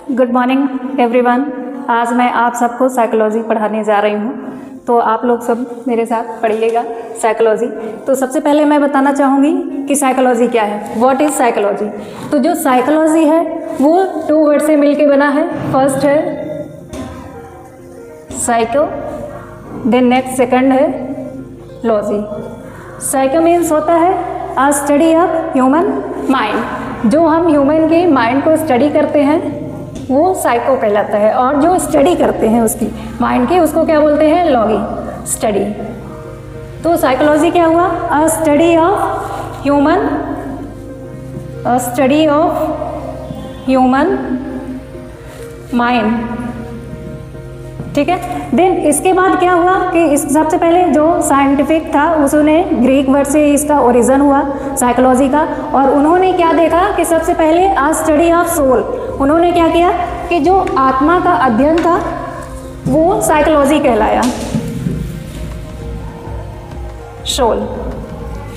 Good morning everyone. आज मैं आप सबको साइकोलॉजी पढ़ाने जा रही हूँ, तो आप लोग सब मेरे साथ पढ़िएगा साइकोलॉजी। तो सबसे पहले मैं बताना चाहूँगी कि साइकोलॉजी क्या है, व्हाट इज़ साइकोलॉजी। तो जो साइकोलॉजी है वो 2 वर्ड से मिलके बना है। फर्स्ट है साइको, देन नेक्स्ट सेकंड है लॉजी। साइको मीन्स होता है अ स्टडी ऑफ ह्यूमन माइंड। जो हम ह्यूमन के माइंड को स्टडी करते हैं वो साइको कहलाता है, और जो स्टडी करते हैं उसकी माइंड की उसको क्या बोलते हैं, लॉगी, स्टडी। तो साइकोलॉजी क्या हुआ, अ study of human, a study of human mind. ठीक है। देन इसके बाद क्या हुआ कि इस सबसे पहले जो साइंटिफिक था उसने ग्रीक वर्ड से इसका ओरिजिन हुआ साइकोलॉजी का, और उन्होंने क्या देखा कि सबसे पहले अ स्टडी ऑफ सोल। उन्होंने क्या किया कि जो आत्मा का अध्ययन था वो साइकोलॉजी कहलाया, सोल।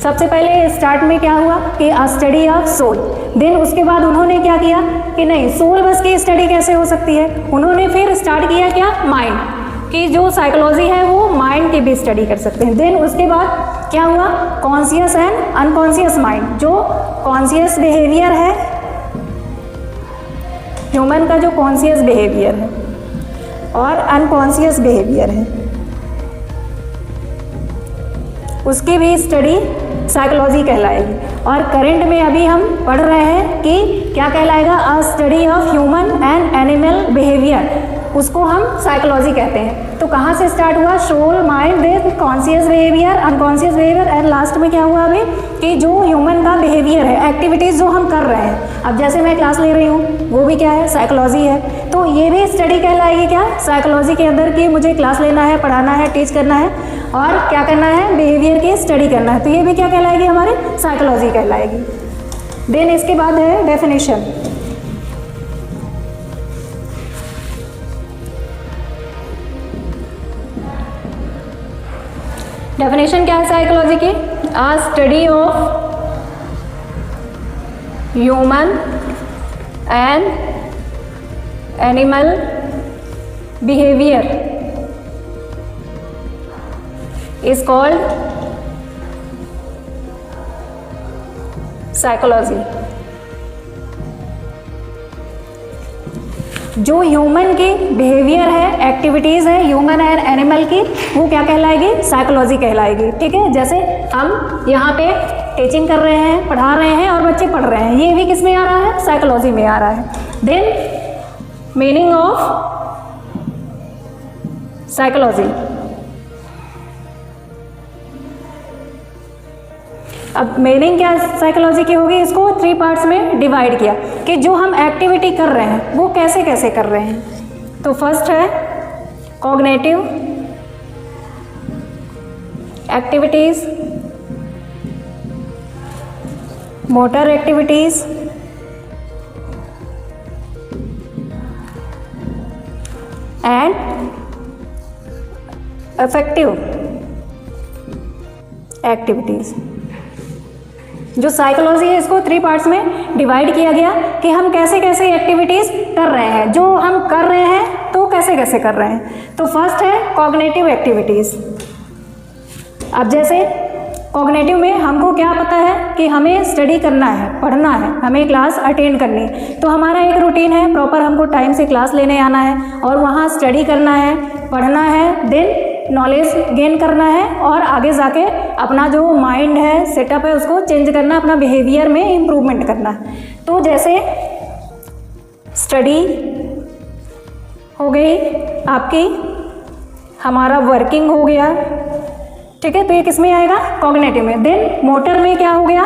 सबसे पहले स्टार्ट में क्या हुआ कि a study of soul. Then उसके बाद उन्होंने क्या किया कि नहीं, सोल बस की स्टडी कैसे हो सकती है, उन्होंने फिर स्टार्ट किया क्या, माइंड की जो साइकोलॉजी है वो माइंड की भी स्टडी कर सकते हैं। देन उसके बाद क्या हुआ, कॉन्शियस एंड अनकॉन्शियस माइंड। जो कॉन्शियस बिहेवियर है ह्यूमन का, जो कॉन्शियस बिहेवियर है और अनकॉन्शियस बिहेवियर है, उसकी भी स्टडी साइकोलॉजी कहलाएगी। और करंट में अभी हम पढ़ रहे हैं कि क्या कहलाएगा, अ study of human and animal behaviour, उसको हम साइकोलॉजी कहते हैं। तो कहाँ से स्टार्ट हुआ, soul, mind, then conscious behaviour, unconscious behaviour, and last में क्या हुआ अभी कि जो ह्यूमन का बिहेवियर है, एक्टिविटीज़ जो हम कर रहे हैं। अब जैसे मैं क्लास ले रही हूँ वो भी क्या है, साइकोलॉजी है। तो ये भी स्टडी कहलाएगी क्या, साइकोलॉजी के अंदर की मुझे क्लास लेना है, पढ़ाना है, टीच करना है और क्या करना है, बिहेवियर की स्टडी करना है। तो ये भी क्या कहलाएगी, हमारे साइकोलॉजी कहलाएगी। देन इसके बाद है डेफिनेशन। डेफिनेशन क्या है साइकोलॉजी की, अ study of human and animal behaviour is called psychology. जो ह्यूमन की बिहेवियर है, एक्टिविटीज़ है ह्यूमन एंड एनिमल की, वो क्या कहलाएगी, साइकोलॉजी कहलाएगी। ठीक है। जैसे हम यहाँ पे टीचिंग कर रहे हैं, पढ़ा रहे हैं और बच्चे पढ़ रहे हैं, ये भी किस में आ रहा है, साइकोलॉजी में आ रहा है। Then meaning of psychology. अब मीनिंग क्या साइकोलॉजी की होगी, इसको 3 पार्ट्स में डिवाइड किया कि जो हम एक्टिविटी कर रहे हैं वो कैसे कैसे कर रहे हैं। तो फर्स्ट है cognitive activities, motor activities, and affective activities. जो साइकोलॉजी है इसको 3 पार्ट्स में डिवाइड किया गया कि हम कैसे कैसे एक्टिविटीज़ कर रहे हैं, जो हम कर रहे हैं तो कैसे कैसे कर रहे हैं। तो फर्स्ट है कॉग्निटिव एक्टिविटीज़। अब जैसे कॉग्निटिव में हमको क्या पता है कि हमें स्टडी करना है, पढ़ना है, हमें क्लास अटेंड करनी है, तो हमारा एक रूटीन है, प्रॉपर हमको टाइम से क्लास लेने आना है और वहाँ स्टडी करना है, पढ़ना है, देन नॉलेज गेन करना है और आगे जाके अपना जो माइंड है, सेटअप है, उसको चेंज करना, अपना बिहेवियर में इम्प्रूवमेंट करना है। तो जैसे स्टडी हो गई आपकी, हमारा वर्किंग हो गया, ठीक है, तो ये किस में आएगा, कॉग्निटिव में। देन मोटर में क्या हो गया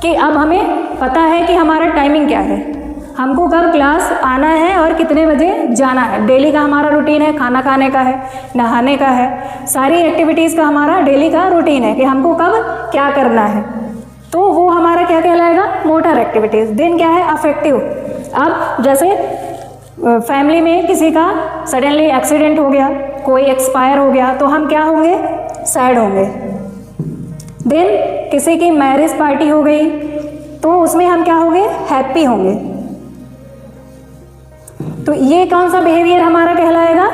कि अब हमें पता है कि हमारा टाइमिंग क्या है, हमको कब क्लास आना है और कितने बजे जाना है, डेली का हमारा रूटीन है, खाना खाने का है, नहाने का है, सारी एक्टिविटीज़ का हमारा डेली का रूटीन है कि हमको कब क्या करना है। तो वो हमारा क्या कहलाएगा, मोटर एक्टिविटीज़। देन क्या है, अफेक्टिव। अब जैसे फैमिली में किसी का सडनली एक्सीडेंट हो गया, कोई एक्सपायर हो गया, तो हम क्या होंगे, सैड होंगे। देन किसी की मैरिज पार्टी हो गई तो उसमें हम क्या होंगे, हैप्पी होंगे। तो ये कौन सा बिहेवियर हमारा कहलाएगा?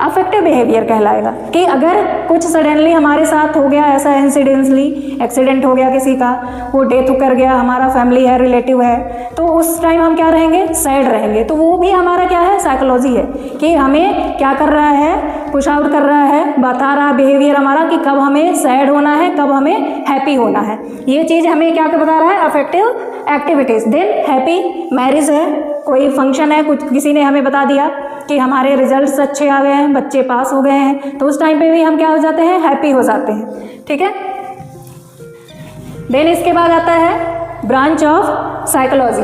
अफेक्टिव बिहेवियर कहलाएगा। कि अगर कुछ सडनली हमारे साथ हो गया ऐसा, इंसिडेंटली एक्सीडेंट हो गया किसी का, वो डेथ कर गया, हमारा फैमिली है, रिलेटिव है, तो उस टाइम हम क्या रहेंगे? सैड रहेंगे। तो वो भी हमारा क्या है? साइकोलॉजी है कि हमें क्या कर रहा है? पुश आउट कर रहा है, बता रहा बिहेवियर हमारा कि कब हमें सैड होना है, कब हमें हैप्पी होना है। ये चीज़ हमें क्या बता रहा है? Affective activities. Than happy, marriage है, कोई फंक्शन है, कुछ किसी ने हमें बता दिया कि हमारे रिजल्ट्स अच्छे आ गए हैं, बच्चे पास हो गए हैं, तो उस टाइम पे भी हम क्या हो जाते हैं? हैप्पी हो जाते हैं। ठीक है। देन इसके बाद आता है ब्रांच ऑफ साइकोलॉजी।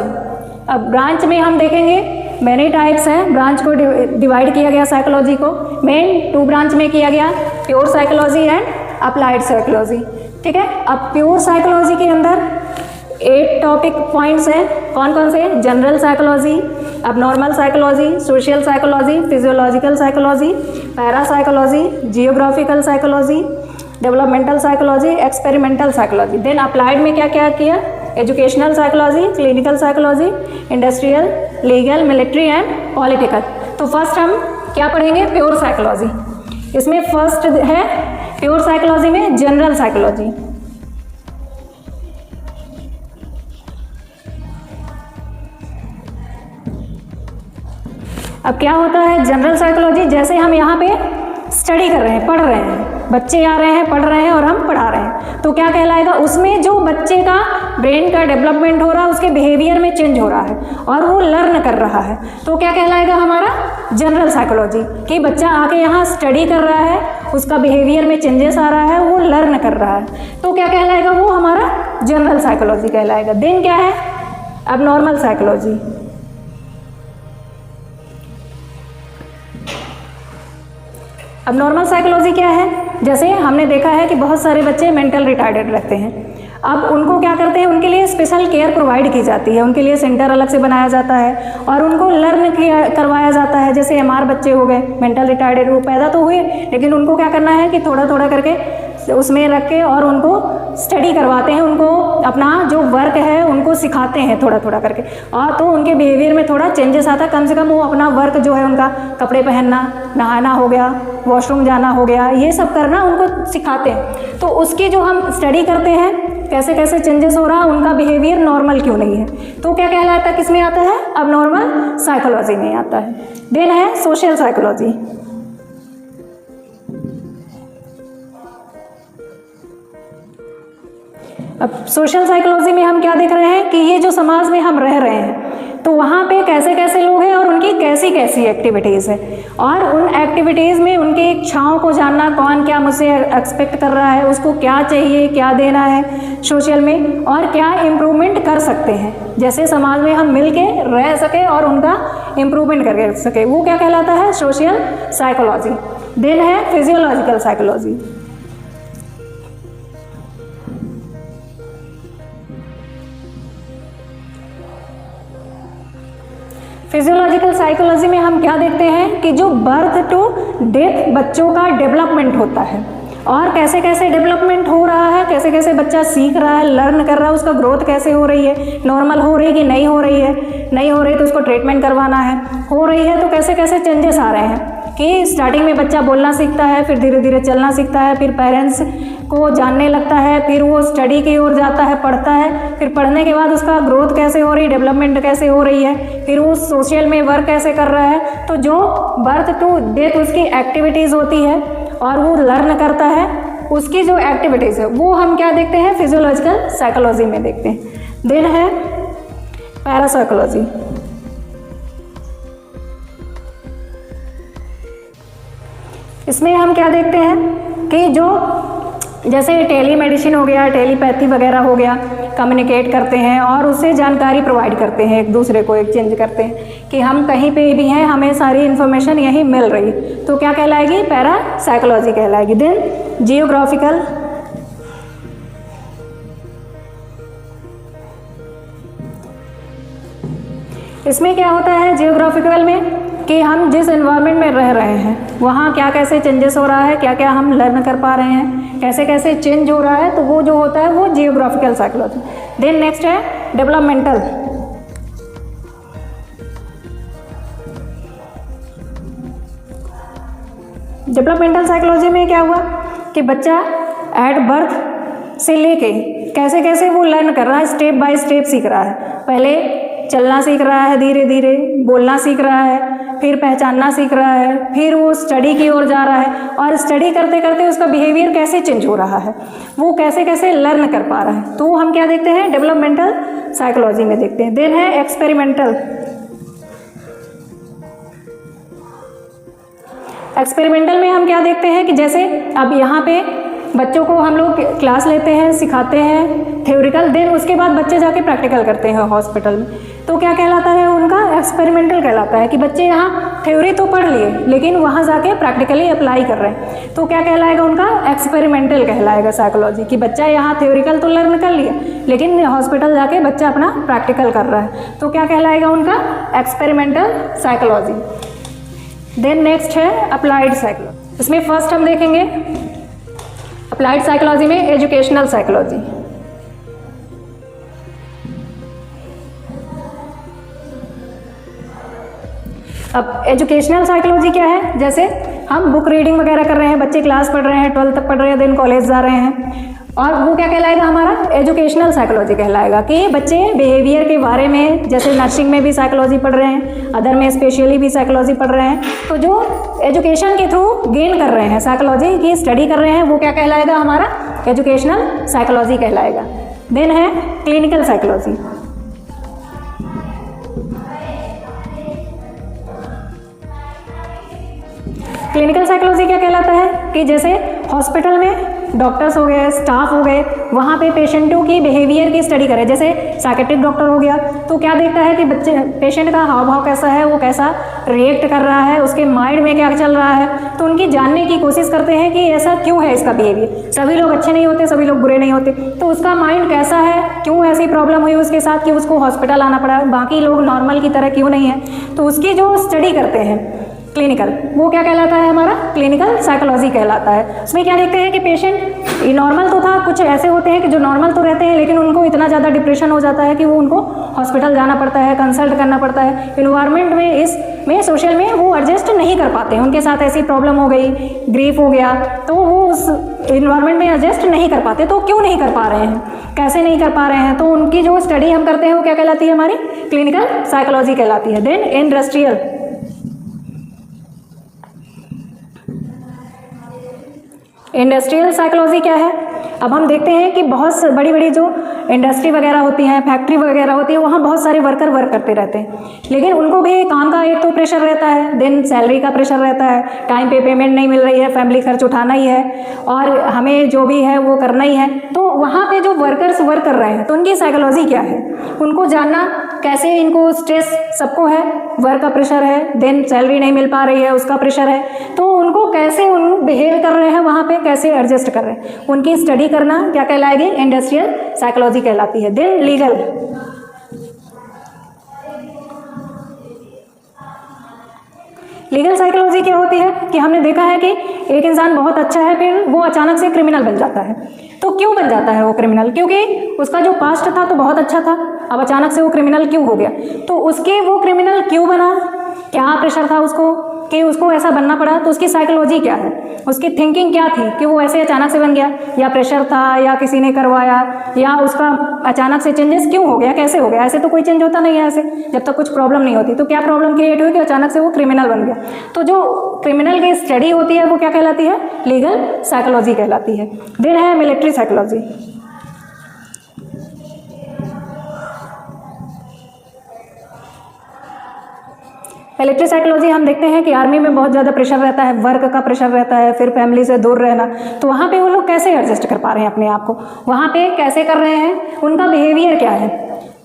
अब ब्रांच में हम देखेंगे मैनी टाइप्स हैं, ब्रांच को डिवाइड किया गया साइकोलॉजी को। मेन 2 ब्रांच में किया गया, pure psychology and applied psychology. ठीक है। अब प्योर साइकोलॉजी के अंदर 8 टॉपिक पॉइंट्स हैं। कौन कौन से? General psychology, abnormal psychology, social psychology, physiological psychology, para psychology, geographical psychology, developmental psychology, experimental psychology. Then applied में क्या क्या किया? Educational psychology, clinical psychology, industrial, legal, military and political. तो फर्स्ट हम क्या पढ़ेंगे? Pure psychology. इसमें फर्स्ट है प्योर साइकोलॉजी में जनरल साइकोलॉजी। अब क्या होता है जनरल साइकोलॉजी? जैसे हम यहाँ पे स्टडी कर रहे हैं, पढ़ रहे हैं, बच्चे आ रहे हैं, पढ़ रहे हैं और हम पढ़ा रहे हैं, तो क्या कहलाएगा? उसमें जो बच्चे का ब्रेन का डेवलपमेंट हो रहा है, उसके बिहेवियर में चेंज हो रहा है और वो लर्न कर रहा है, तो क्या कहलाएगा हमारा? General psychology. कि बच्चा आके यहाँ स्टडी कर रहा है, उसका बिहेवियर में चेंजेस आ रहा है, वो लर्न कर रहा है, तो क्या कहलाएगा? वो हमारा जनरल साइकोलॉजी कहलाएगा। देन क्या है? Abnormal psychology. अब नॉर्मल साइकोलॉजी क्या है? जैसे हमने देखा है कि बहुत सारे बच्चे मेंटल रिटार्डेड रहते हैं। अब उनको क्या करते हैं? उनके लिए स्पेशल केयर प्रोवाइड की जाती है, उनके लिए सेंटर अलग से बनाया जाता है और उनको लर्न करवाया जाता है। जैसे हमारे बच्चे हो गए मेंटल रिटार्डेड, वो पैदा तो हुए, लेकिन उनको क्या करना है कि थोड़ा थोड़ा करके उसमें रख के और उनको स्टडी करवाते हैं, उनको अपना जो वर्क है उनको सिखाते हैं थोड़ा थोड़ा करके, और तो उनके बिहेवियर में थोड़ा चेंजेस आता है। कम से कम वो अपना वर्क जो है उनका, कपड़े पहनना, नहाना हो गया, वॉशरूम जाना हो गया, ये सब करना उनको सिखाते हैं। तो उसकी जो हम स्टडी करते हैं कैसे कैसे चेंजेस हो रहा है, उनका बिहेवियर नॉर्मल क्यों नहीं है, तो क्या कहलाता है? किस में आता है? अब नॉर्मल साइकोलॉजी में आता है। देन है सोशल साइकोलॉजी। अब सोशल साइकोलॉजी में हम क्या देख रहे हैं कि ये जो समाज में हम रह रहे हैं, तो वहाँ पे कैसे कैसे लोग हैं और उनकी कैसी कैसी एक्टिविटीज़ है, और उन एक्टिविटीज़ में उनकी इच्छाओं को जानना, कौन क्या मुझसे एक्सपेक्ट कर रहा है, उसको क्या चाहिए, क्या देना है सोशल में, और क्या इम्प्रूवमेंट कर सकते हैं, जैसे समाज में हम मिल के रह सके और उनका इम्प्रूवमेंट कर सके, वो क्या कहलाता है? Social psychology. देन है फिजियोलॉजिकल साइकोलॉजी। फिजियोलॉजिकल साइकोलॉजी में हम क्या देखते हैं कि जो बर्थ टू डेथ बच्चों का डेवलपमेंट होता है, और कैसे कैसे डेवलपमेंट हो रहा है, कैसे कैसे बच्चा सीख रहा है, लर्न कर रहा है, उसका ग्रोथ कैसे हो रही है, नॉर्मल हो रही है कि नहीं हो रही है, नहीं हो रही तो उसको ट्रीटमेंट करवाना है, हो रही है तो कैसे कैसे चेंजेस आ रहे हैं कि स्टार्टिंग में बच्चा बोलना सीखता है, फिर धीरे धीरे चलना सीखता है, फिर पेरेंट्स को जानने लगता है, फिर वो स्टडी की ओर जाता है, पढ़ता है, फिर पढ़ने के बाद उसका ग्रोथ कैसे हो रही है, डेवलपमेंट कैसे हो रही है, फिर वो सोशल में वर्क कैसे कर रहा है। तो जो बर्थ टू डेथ उसकी एक्टिविटीज़ होती है और वो लर्न करता है, उसकी जो एक्टिविटीज़ है वो हम क्या देखते हैं? फिजियोलॉजिकल साइकोलॉजी में देखते हैं। देन है पैरासाइकोलॉजी। इसमें हम क्या देखते हैं कि जो जैसे टेली मेडिसिन हो गया, टेलीपैथी वगैरह हो गया, कम्युनिकेट करते हैं और उससे जानकारी प्रोवाइड करते हैं, एक दूसरे को एक्सचेंज करते हैं कि हम कहीं पे भी हैं, हमें सारी इन्फॉर्मेशन यहीं मिल रही, तो क्या कहलाएगी? पैरा साइकोलॉजी कहलाएगी। Then geographical. इसमें क्या होता है जियोग्राफिकल में कि हम जिस एनवायरनमेंट में रह रहे हैं वहाँ क्या कैसे चेंजेस हो रहा है, क्या क्या हम लर्न कर पा रहे हैं, कैसे कैसे चेंज हो रहा है, तो वो जो होता है वो जियोग्राफिकल साइकोलॉजी। देन नेक्स्ट है डेवलपमेंटल। डेवलपमेंटल साइकोलॉजी में क्या हुआ कि बच्चा एट बर्थ से लेके कैसे कैसे वो लर्न कर रहा है, स्टेप बाय स्टेप सीख रहा है। पहले चलना सीख रहा है, धीरे धीरे बोलना सीख रहा है, फिर पहचानना सीख रहा है, फिर वो स्टडी की ओर जा रहा है, और स्टडी करते करते उसका बिहेवियर कैसे चेंज हो रहा है, वो कैसे कैसे लर्न कर पा रहा है। तो हम क्या देखते हैं डेवलपमेंटल साइकोलॉजी में देखते हैं। देन है एक्सपेरिमेंटल। एक्सपेरिमेंटल में हम क्या देखते हैं कि जैसे अब यहाँ पे बच्चों को हम लोग क्लास लेते हैं, सिखाते हैं थ्योरिकल, देन उसके बाद बच्चे जाके प्रैक्टिकल करते हैं हॉस्पिटल में, तो क्या कहलाता है उनका एक्सपेरिमेंटल कहलाता है कि बच्चे यहाँ थ्योरी तो पढ़ लिए लेकिन वहाँ जाके प्रैक्टिकली अप्लाई कर रहे हैं, तो क्या कहलाएगा उनका एक्सपेरिमेंटल कहलाएगा साइकोलॉजी। कि बच्चा यहाँ थ्योरिकल तो लर्न कर लिया लेकिन हॉस्पिटल जाके बच्चा अपना प्रैक्टिकल कर रहा है, तो क्या कहलाएगा उनका एक्सपेरिमेंटल साइकोलॉजी। देन नेक्स्ट है अप्लाइड साइकोलॉजी। इसमें फर्स्ट हम देखेंगे अप्लाइड साइकोलॉजी में एजुकेशनल साइकोलॉजी। अब एजुकेशनल साइकोलॉजी क्या है, जैसे हम बुक रीडिंग वगैरह कर रहे हैं, बच्चे क्लास पढ़ रहे हैं, 12th तक पढ़ रहे हैं, देन कॉलेज जा रहे हैं, और वो क्या कहलाएगा हमारा एजुकेशनल साइकोलॉजी कहलाएगा कि बच्चे बिहेवियर के बारे में, जैसे नर्सिंग में भी साइकोलॉजी पढ़ रहे हैं, अदर में स्पेशली भी साइकोलॉजी पढ़ रहे हैं, तो जो एजुकेशन के थ्रू गेन कर रहे हैं साइकोलॉजी की स्टडी कर रहे हैं, वो क्या कहलाएगा हमारा एजुकेशनल साइकोलॉजी कहलाएगा। देन है क्लिनिकल साइकोलॉजी। क्लिनिकल साइकोलॉजी क्या कहलाता है कि जैसे हॉस्पिटल में डॉक्टर्स हो गए, स्टाफ हो गए, वहाँ पे पेशेंटों की बिहेवियर की स्टडी करें। जैसे साइकेट्रिक डॉक्टर हो गया तो क्या देखता है कि बच्चे पेशेंट का हाव भाव कैसा है, वो कैसा रिएक्ट कर रहा है, उसके माइंड में क्या चल रहा है, तो उनकी जानने की कोशिश करते हैं कि ऐसा क्यों है इसका बिहेवियर। सभी लोग अच्छे नहीं होते, सभी लोग बुरे नहीं होते, तो उसका माइंड कैसा है, क्यों ऐसी प्रॉब्लम हुई उसके साथ कि उसको हॉस्पिटल आना पड़ा, बाकी लोग नॉर्मल की तरह क्यों नहीं है, तो उसकी जो स्टडी करते हैं क्लिनिकल, वो क्या कहलाता है हमारा क्लिनिकल साइकोलॉजी कहलाता है। उसमें क्या देखते हैं कि पेशेंट नॉर्मल तो था, कुछ ऐसे होते हैं कि जो नॉर्मल तो रहते हैं लेकिन उनको इतना ज़्यादा डिप्रेशन हो जाता है कि वो उनको हॉस्पिटल जाना पड़ता है, कंसल्ट करना पड़ता है। इन्वायरमेंट में, इसमें सोशल में वो एडजस्ट नहीं कर पाते हैं, उनके साथ ऐसी प्रॉब्लम हो गई, ग्रीफ हो गया, तो वो उस इन्वायरमेंट में एडजस्ट नहीं कर पाते। तो क्यों नहीं कर पा रहे हैं, कैसे नहीं कर पा रहे हैं, तो उनकी जो स्टडी हम करते हैं वो क्या कहलाती है हमारी क्लिनिकल साइकोलॉजी कहलाती है। Then industrial. इंडस्ट्रियल साइकोलॉजी क्या है, अब हम देखते हैं कि बहुत बड़ी बड़ी जो इंडस्ट्री वगैरह होती हैं, फैक्ट्री वगैरह होती है, वहाँ बहुत सारे वर्कर वर्क करते रहते हैं, लेकिन उनको भी काम का एक तो प्रेशर रहता है, देन सैलरी का प्रेशर रहता है, टाइम पे पेमेंट नहीं मिल रही है, फैमिली खर्च उठाना ही है और हमें जो भी है वो करना ही है। तो वहाँ पे जो वर्कर्स वर्क कर रहे हैं तो उनकी साइकोलॉजी क्या है, उनको जानना कैसे, इनको स्ट्रेस सबको है, वर्क का प्रेशर है, देन सैलरी नहीं मिल पा रही है उसका प्रेशर है, तो उनको कैसे उन बिहेव कर रहे हैं वहाँ पे, कैसे एडजस्ट कर रहे हैं, उनकी स्टडी करना क्या कहलाएगी इंडस्ट्रियल साइकोलॉजी कहलाती है। Then legal. लीगल साइकोलॉजी क्या होती है कि हमने देखा है कि एक इंसान बहुत अच्छा है फिर वो अचानक से क्रिमिनल बन जाता है। तो क्यों बन जाता है वो क्रिमिनल, क्योंकि उसका जो पास्ट था तो बहुत अच्छा था, अब अचानक से वो क्रिमिनल क्यों हो गया, तो उसके वो क्रिमिनल क्यों बना, क्या प्रेशर था उसको कि उसको ऐसा बनना पड़ा, तो उसकी साइकोलॉजी क्या है, उसकी थिंकिंग क्या थी कि वो ऐसे अचानक से बन गया, या प्रेशर था या किसी ने करवाया, या उसका अचानक से चेंजेस क्यों हो गया, कैसे हो गया। ऐसे तो कोई चेंज होता नहीं है ऐसे जब तक कुछ प्रॉब्लम नहीं होती, तो क्या प्रॉब्लम क्रिएट हुई कि अचानक से वो क्रिमिनल बन गया। तो जो क्रिमिनल की स्टडी होती है वो क्या कहलाती है लीगल साइकोलॉजी कहलाती है। देन है मिलिट्री साइकोलॉजी। मिलिट्री साइकोलॉजी हम देखते हैं कि आर्मी में बहुत ज़्यादा प्रेशर रहता है, वर्क का प्रेशर रहता है, फिर फैमिली से दूर रहना, तो वहाँ पे वो लोग कैसे एडजस्ट कर पा रहे हैं अपने आप को, वहाँ पे कैसे कर रहे हैं, उनका बिहेवियर क्या है,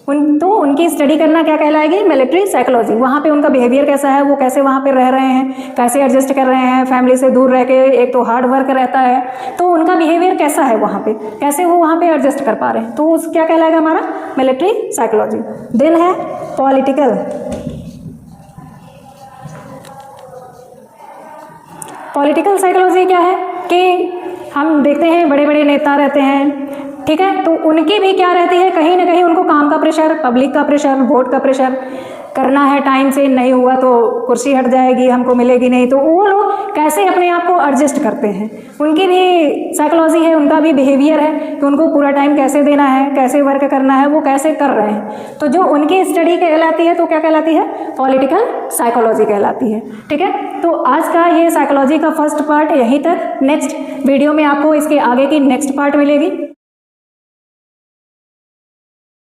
तो उनकी स्टडी करना क्या कहलाएगी मिलिट्री साइकोलॉजी। वहाँ पे उनका बिहेवियर कैसा है, वो कैसे वहाँ पे रह रहे हैं, कैसे एडजस्ट कर रहे हैं, फैमिली से दूर रह के, एक तो हार्ड वर्क रहता है, तो उनका बिहेवियर कैसा है वहाँ पे, कैसे वो वहाँ पे एडजस्ट कर पा रहे हैं, तो उस क्या कहलाएगा हमारा मिलिट्री साइकोलॉजी। देन है पॉलिटिकल। पॉलिटिकल साइकोलॉजी क्या है कि हम देखते हैं बड़े बड़े नेता रहते हैं, ठीक है, तो उनकी भी क्या रहती है, कहीं ना कहीं उनको काम का प्रेशर, पब्लिक का प्रेशर, वोट का प्रेशर, करना है टाइम से, नहीं हुआ तो कुर्सी हट जाएगी, हमको मिलेगी नहीं, तो वो लोग कैसे अपने आप को एडजस्ट करते हैं, उनकी भी साइकोलॉजी है, उनका भी बिहेवियर है कि उनको पूरा टाइम कैसे देना है, कैसे वर्क करना है, वो कैसे कर रहे हैं। तो जो उनकी स्टडी कहलाती है तो क्या कहलाती है, पॉलिटिकल साइकोलॉजी कहलाती है। ठीक है, तो आज का ये साइकोलॉजी का फर्स्ट पार्ट यहीं तक। नेक्स्ट वीडियो में आपको इसके आगे की नेक्स्ट पार्ट मिलेगी।